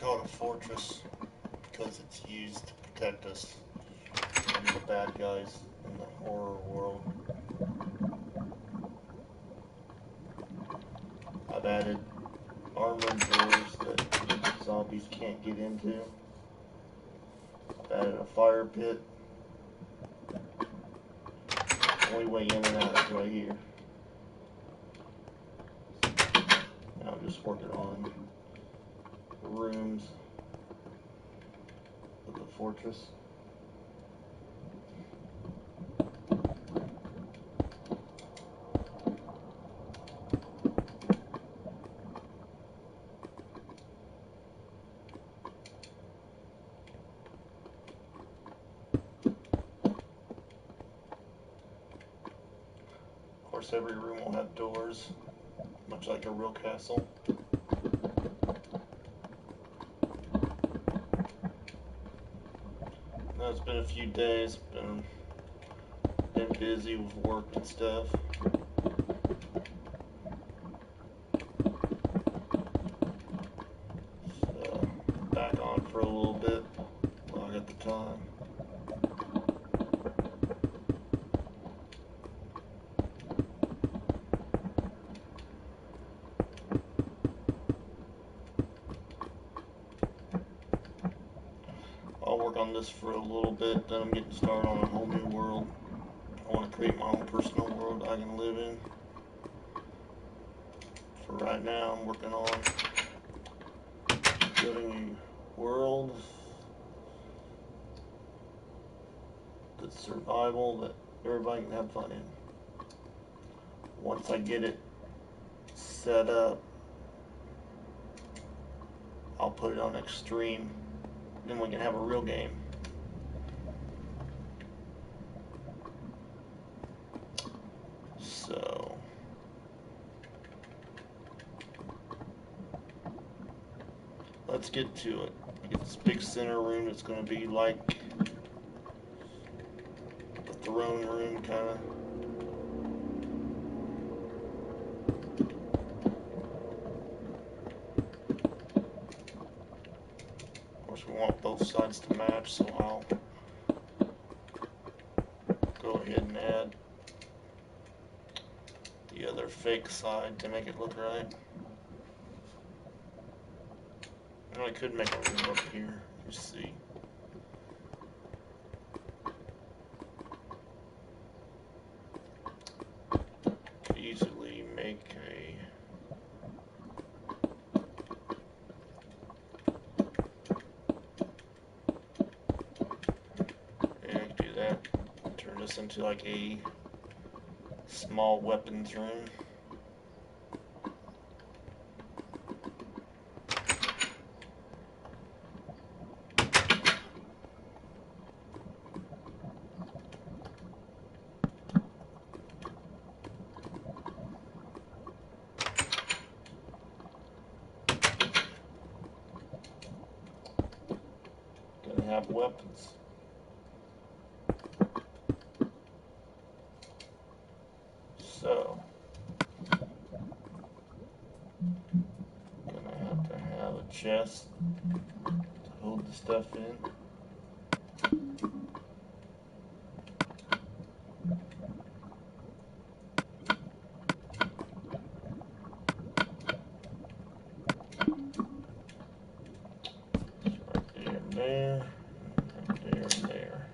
call it a fortress because it's used to protect us from the bad guys in the horror world. I've added armored doors that zombies can't get into. I've added a fire pit. The only way in and out is right here. Now I'm just working on the rooms of the fortress. Of course, every room will have doors, much like a real castle. Now it's been a few days, been busy with work and stuff. So, back on for a little bit while I got the time. I'll work on this for a little bit, then I'm getting started on a whole new world. I want to create my own personal world I can live in. For right now, I'm working on building a world that's survival, that everybody can have fun in. Once I get it set up, I'll put it on extreme. Then we can have a real game. So, let's get to it. Get this big center room that's going to be like the throne room, kind of. Of course, we want both sides to match, so I'll go ahead and add the other fake side to make it look right. And I could make a room up here. Let's see. Could easily make a do that. Turn this into like a small weapons room. Gonna have weapons. So, gonna have a chest to hold the stuff in. Right there, right there, and there.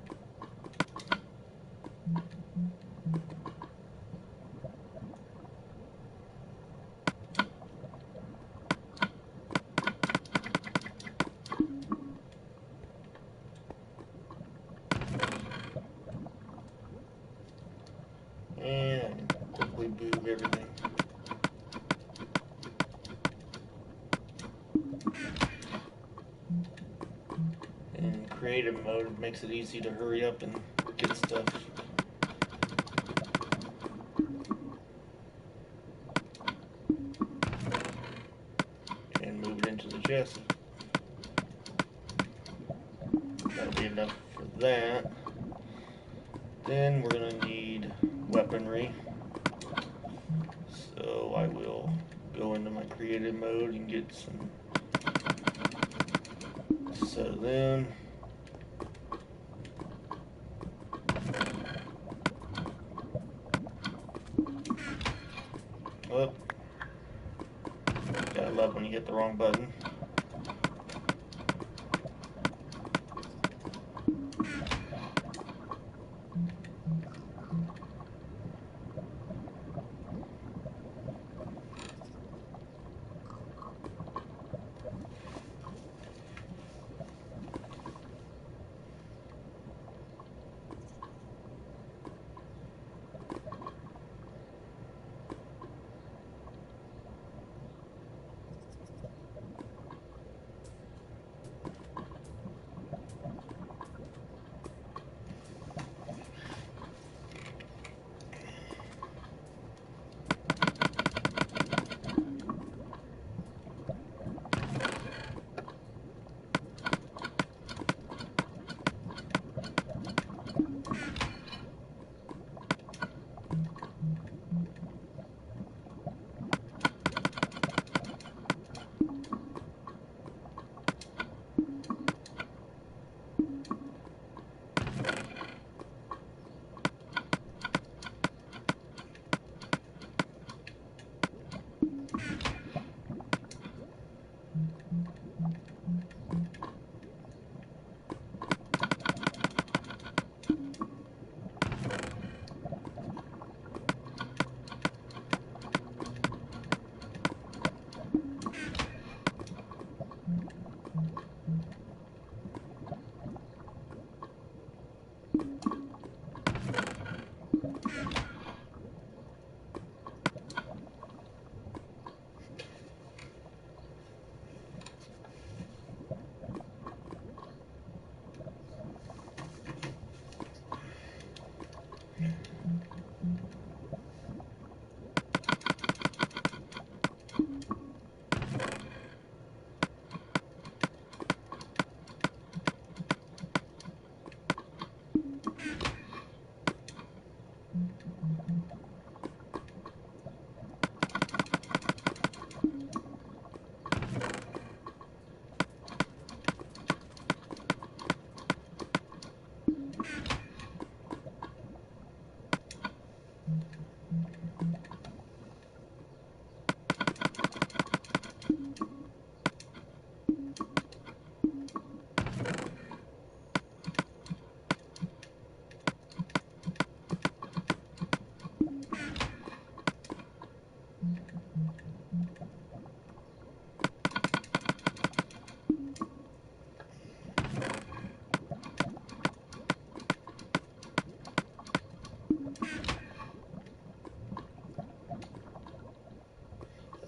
And quickly move everything. In creative mode, it makes it easy to hurry up and get stuff. And move it into the chassis. That'll be enough for that. Then we're going to need weaponry. So I will go into my creative mode and get some So then whoop. Gotta love when you hit the wrong button.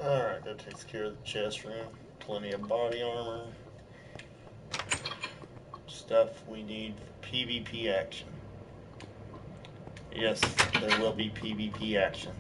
Alright, that takes care of the chest room. Plenty of body armor. Stuff we need for PvP action. Yes, there will be PvP action.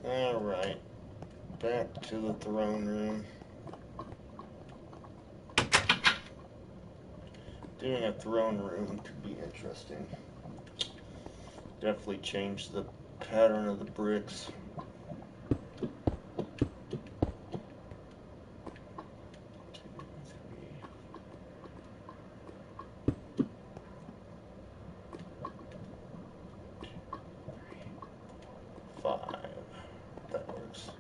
Alright, back to the throne room. Doing a throne room could be interesting. Definitely change the pattern of the bricks. That works.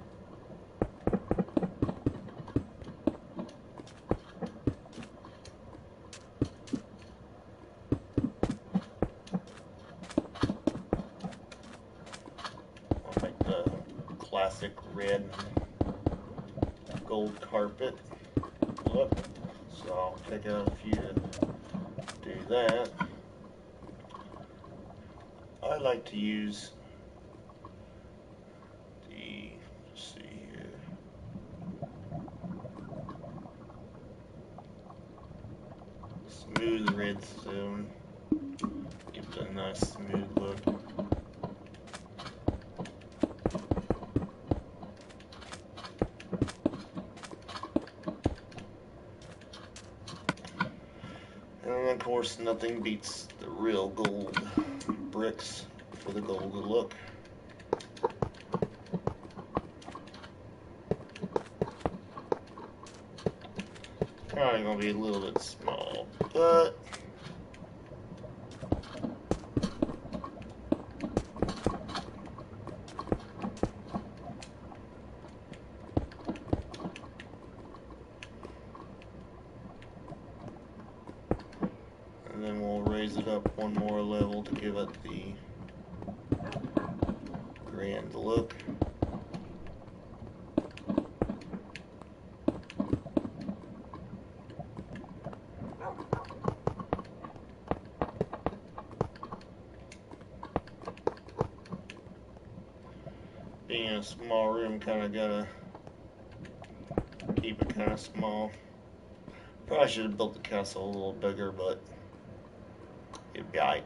I'll make the classic red and gold carpet look. So I'll pick out a few to do that. I like to use the, let's see here, smooth redstone. Gives it a nice smooth look. And of course, nothing beats the real gold bricks for the gold look. Probably gonna be a little bit small, but and then we'll raise it up one more level to give it the grand look. Being in a small room, kind of gotta keep it kind of small. Probably should have built the castle a little bigger, but it'd be alright.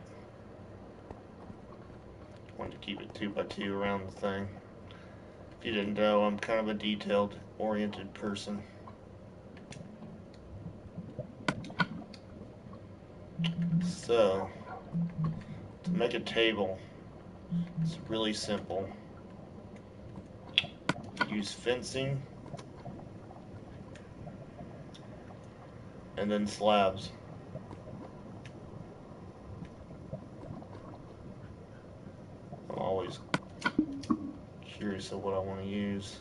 Wanted to keep it 2x2 around the thing. If you didn't know, I'm kind of a detailed-oriented person. So, to make a table, it's really simple. Use fencing and then slabs. I'm always curious of what I want to use.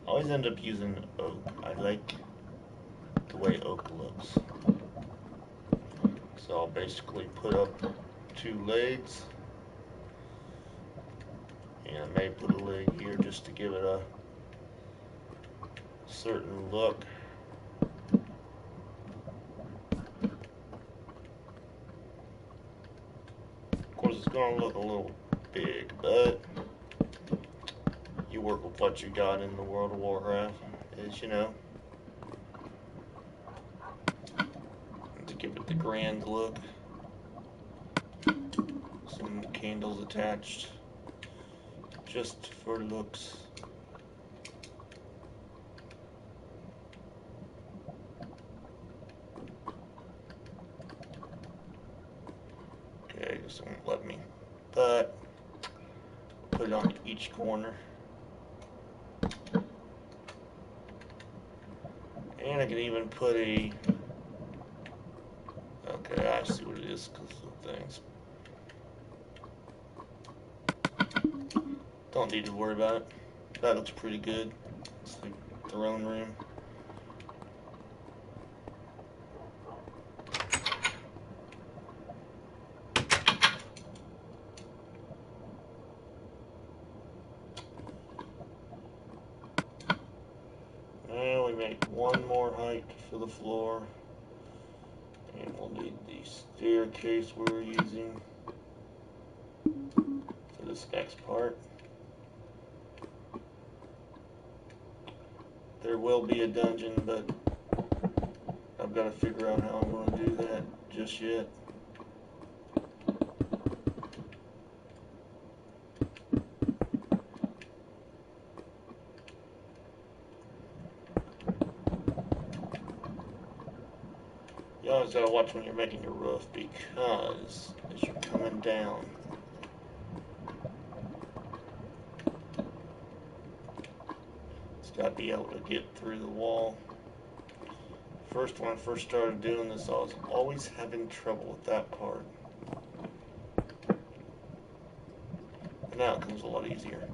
I always end up using oak. I like the way oak looks. So I'll basically put up 2 legs, and I may put a leg here just to give it a certain look. Of course, it's going to look a little big, but you work with what you got in the World of Warcraft, as you know. And to give it the grand look, some candles attached, just for looks. Okay, this won't let me, but put it on each corner. And I can even put a, okay, I see what it is because of the things. Don't need to worry about it. That looks pretty good. It's the throne room. And we make one more height for the floor. And we'll need the staircase we're using for this next part. There will be a dungeon, but I've got to figure out how I'm going to do that just yet. You always gotta watch when you're making your roof, because as you're coming down, it's gotta be able to get through the wall. First, when I first started doing this, I was always having trouble with that part. But now it comes a lot easier.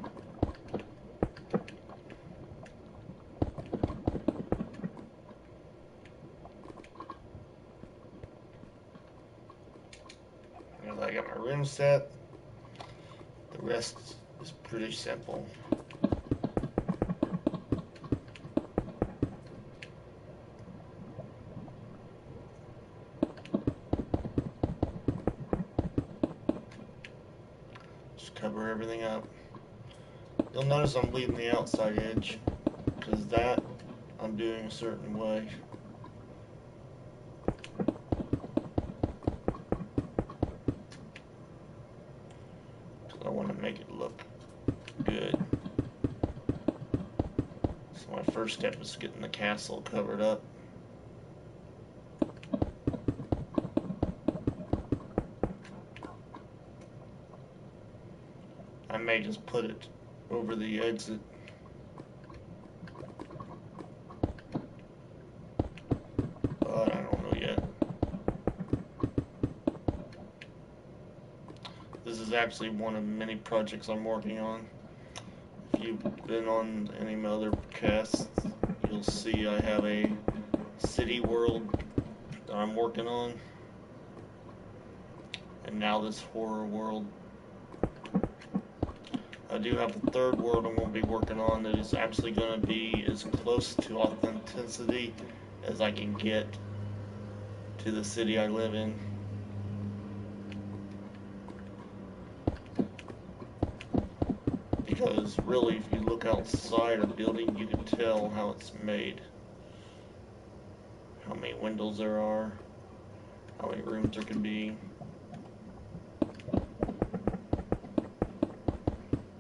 I got my room set. The rest is pretty simple. Just cover everything up. You'll notice I'm leaving the outside edge because that I'm doing a certain way. first step is getting the castle covered up. I may just put it over the exit. But I don't know yet. This is actually one of many projects I'm working on. If you've been on any of my other casts, you'll see I have a city world that I'm working on. And now this horror world. I do have a third world I'm going to be working on that is actually going to be as close to authenticity as I can get to the city I live in. Because really, if you look outside a building, you can tell how it's made. How many windows there are, how many rooms there can be.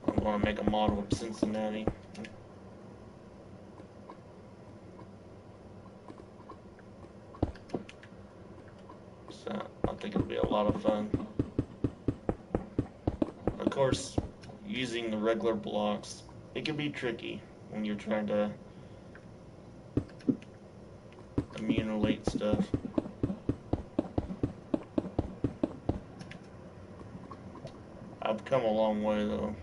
I want to make a model of Cincinnati. So I think it'll be a lot of fun. Of course, using the regular blocks, it can be tricky when you're trying to emulate stuff. I've come a long way though.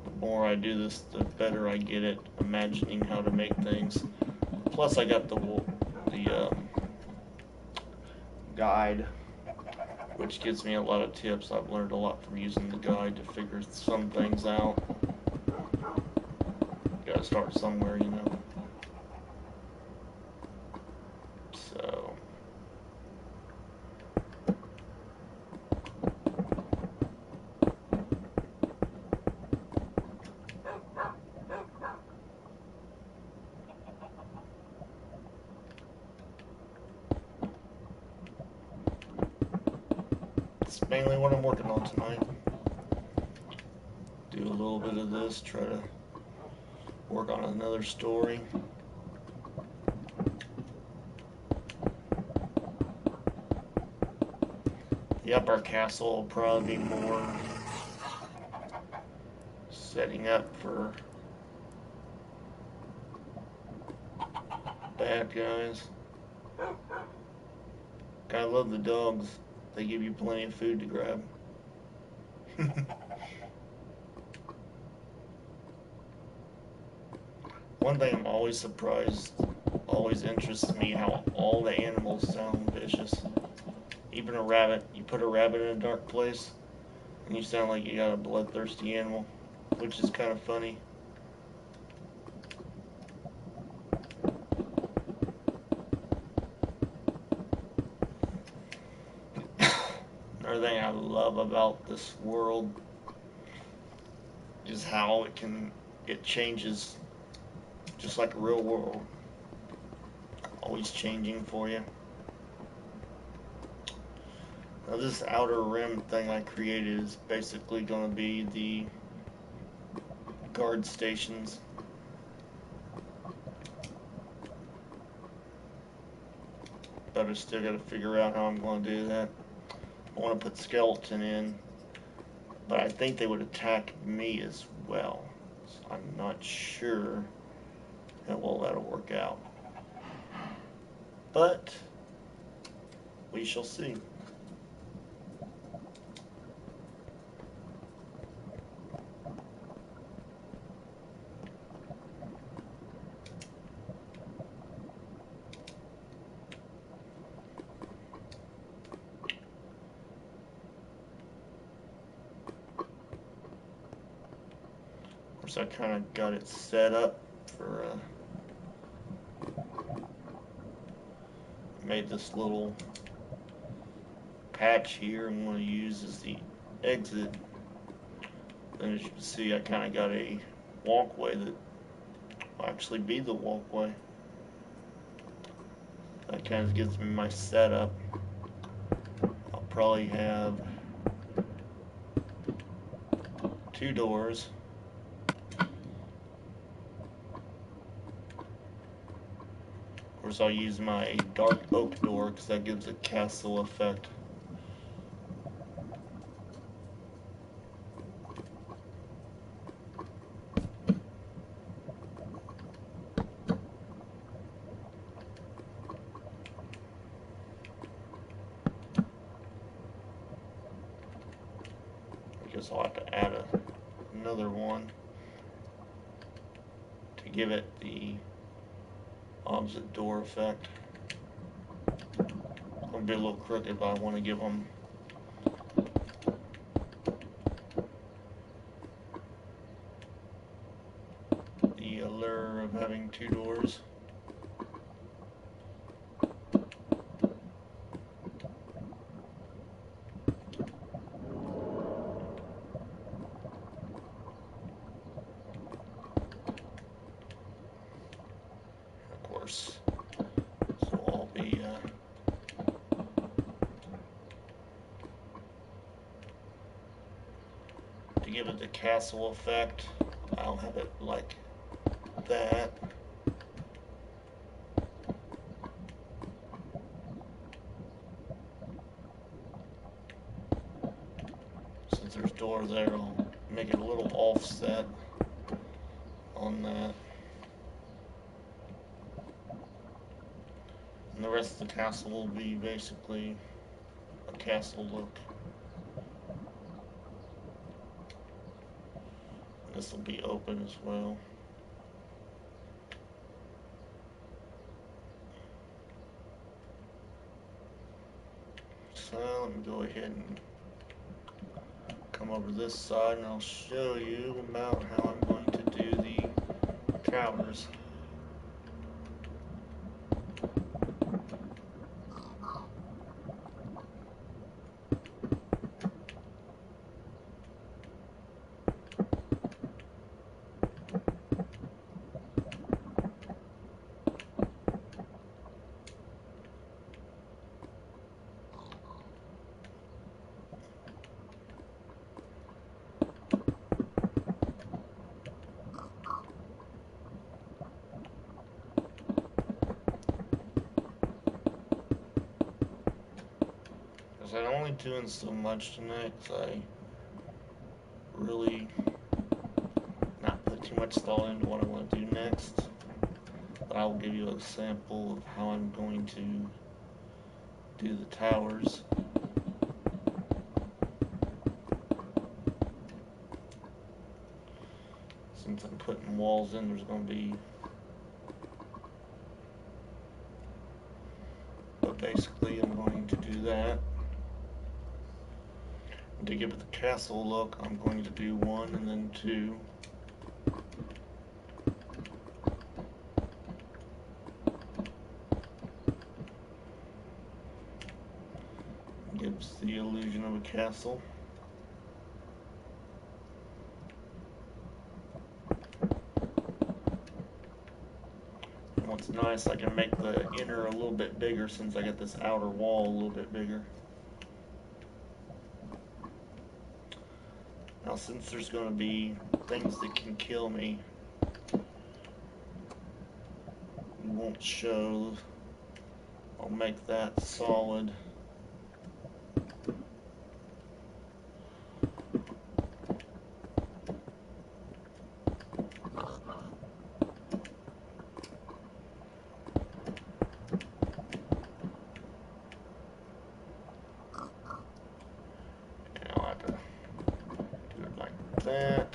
The more I do this, the better I get at imagining how to make things. Plus I got the guide, which gives me a lot of tips. I've learned a lot from using the guide to figure some things out. You gotta start somewhere, you know. So it's mainly what I'm working on tonight. Do a little bit of this, try to work on another story. The upper castle will probably be more setting up for bad guys. I love the dogs. They give you plenty of food to grab. One thing I'm always surprised, always interests me, how all the animals sound vicious. Even a rabbit. You put a rabbit in a dark place, and you sound like you got a bloodthirsty animal, which is kind of funny. Another thing I love about this world is how it changes just like a real world. Always changing for you. Now this outer rim thing I created is basically going to be the guard stations. But I still got to figure out how I'm going to do that. I want to put skeleton in, but I think they would attack me as well. So I'm not sure how well that'll work out. But we shall see. I kind of got it set up for made this little patch here I'm going to use as the exit. Then as you can see, I kind of got a walkway that will actually be the walkway. That kind of gives me my setup. I'll probably have 2 doors. course, I'll use my dark oak door because that gives a castle effect. I guess I'll have to add another one to give it the opposite door effect. It's going to be a little crooked, but I want to give them the allure of having two doors. Of course, this will all be to give it the castle effect. I'll have it like that. Since there's doors there, I'll make it a little offset on that. And the rest of the castle will be basically a castle look. This will be open as well. So let me go ahead and come over this side and I'll show you about how I'm going to do the towers. I'm only doing so much tonight because I really not put too much thought into what I want to do next. But I will give you a sample of how I'm going to do the towers. Since I'm putting walls in, there's going to be, but basically I'm going to do that. To give it the castle look, I'm going to do one and then two. Gives the illusion of a castle. And what's nice, I can make the inner a little bit bigger since I got this outer wall a little bit bigger. Now, since there's going to be things that can kill me, we won't show. I'll make that solid. And I'll have to do it like that.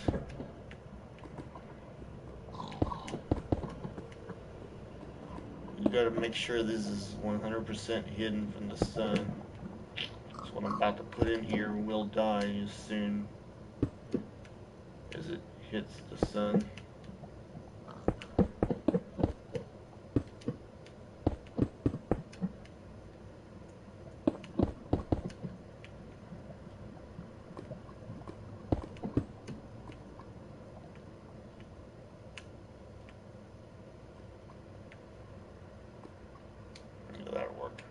You got to make sure this is 100% hidden from the sun. So what I'm about to put in here will die as soon as it hits the sun. That'll work.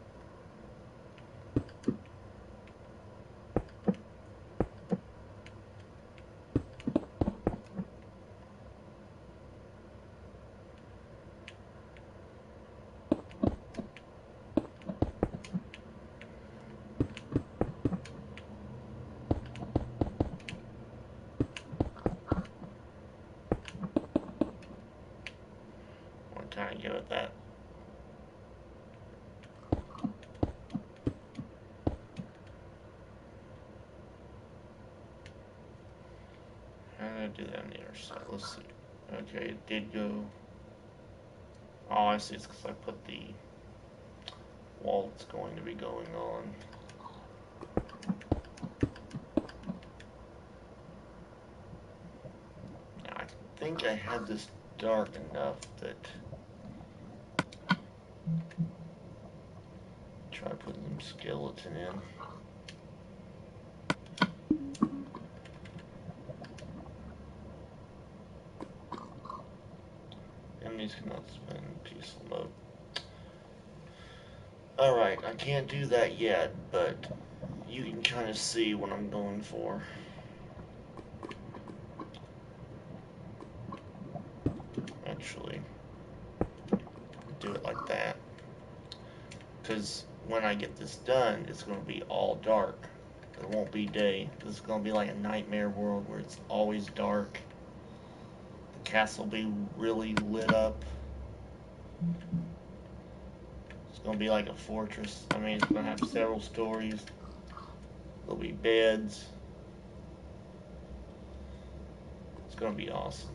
So let's see. Okay, it did go. Oh, I see. It's because I put the wall that's going to be going on. I think I had this dark enough that try putting some skeleton in. Enemies cannot spend peaceful mode. Alright, I can't do that yet, but you can kind of see what I'm going for. Actually, do it like that. Because when I get this done, it's going to be all dark. It won't be day. This is going to be like a nightmare world where it's always dark. The castle will be really lit up. It's going to be like a fortress. I mean, it's going to have several stories. There'll be beds. It's going to be awesome.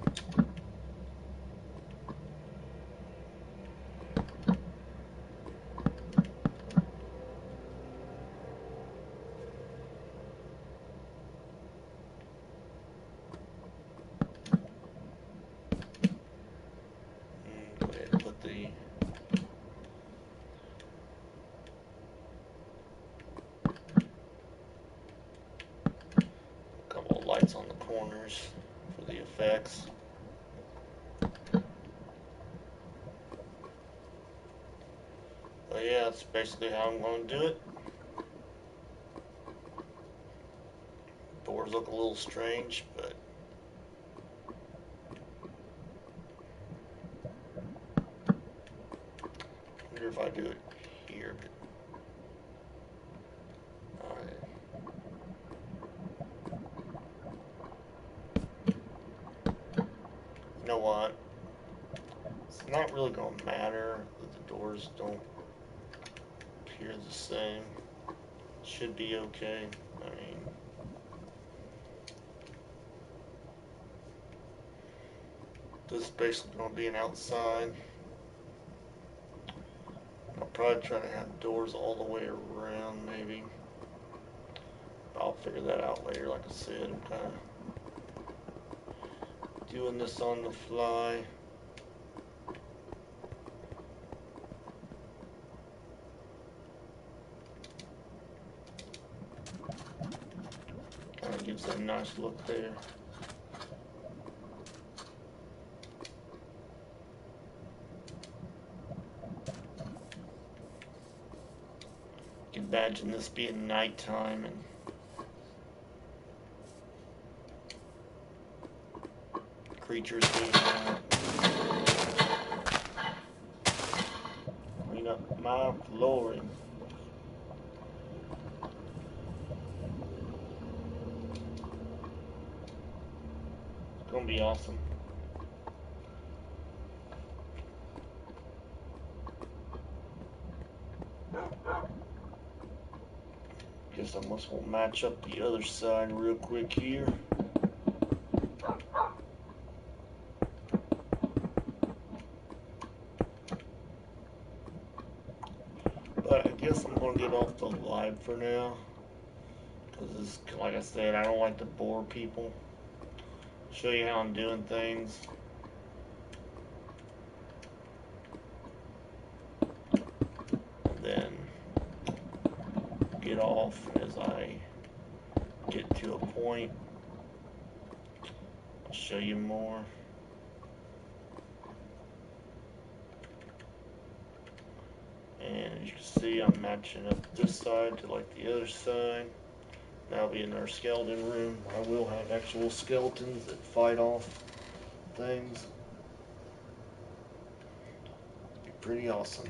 Go ahead and put the couple of lights on the corners for the effects. But yeah, that's basically how I'm going to do it. Doors look a little strange, but I wonder if I do it here. You know what? It's not really going to matter that the doors don't appear the same. Should be okay. I mean, this is basically going to be an outside. I'll probably try to have doors all the way around, maybe. I'll figure that out later. Like I said, I'm kind of doing this on the fly. Kind of gives it a nice look there. You can imagine this being nighttime and creatures being out. Clean up my flooring. It's gonna be awesome. Guess I must will match up the other side real quick here. But I guess I'm going to get off the live for now. Because, like I said, I don't like to bore people. Show you how I'm doing things. And then get off as I get to a point. I'll show you more. And as you can see, I'm matching up this side to like the other side. That'll be in our skeleton room. I will have actual skeletons that fight off things. It'll be pretty awesome.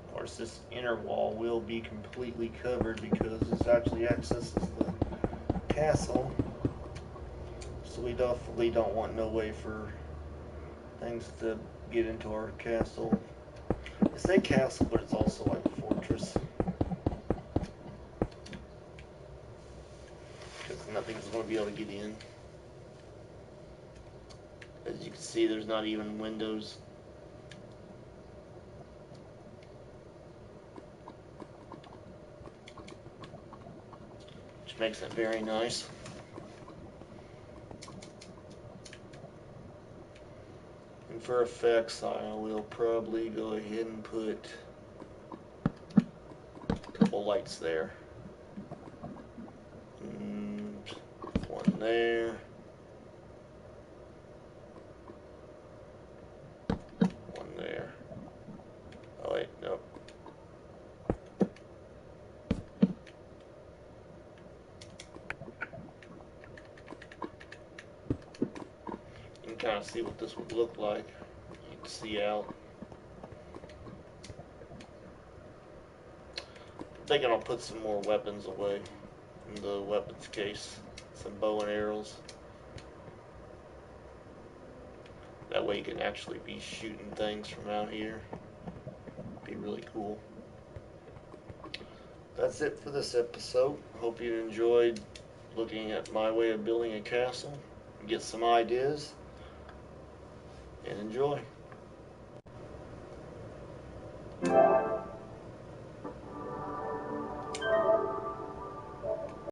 Of course, this inner wall will be completely covered because this actually accesses the castle. So we definitely don't want no way for things to get into our castle. I say castle, but it's also like a fortress. Because nothing's going to be able to get in. As you can see, there's not even windows. Which makes it very nice. And for effects, I will probably go ahead and put a couple lights there. And one there. One there. Oh wait, nope. You can kind of see what this would look like. You can see out. I'm thinking I'll put some more weapons away in the weapons case. Some bow and arrows. That way you can actually be shooting things from out here. Be really cool. That's it for this episode. Hope you enjoyed looking at my way of building a castle. Get some ideas and enjoy.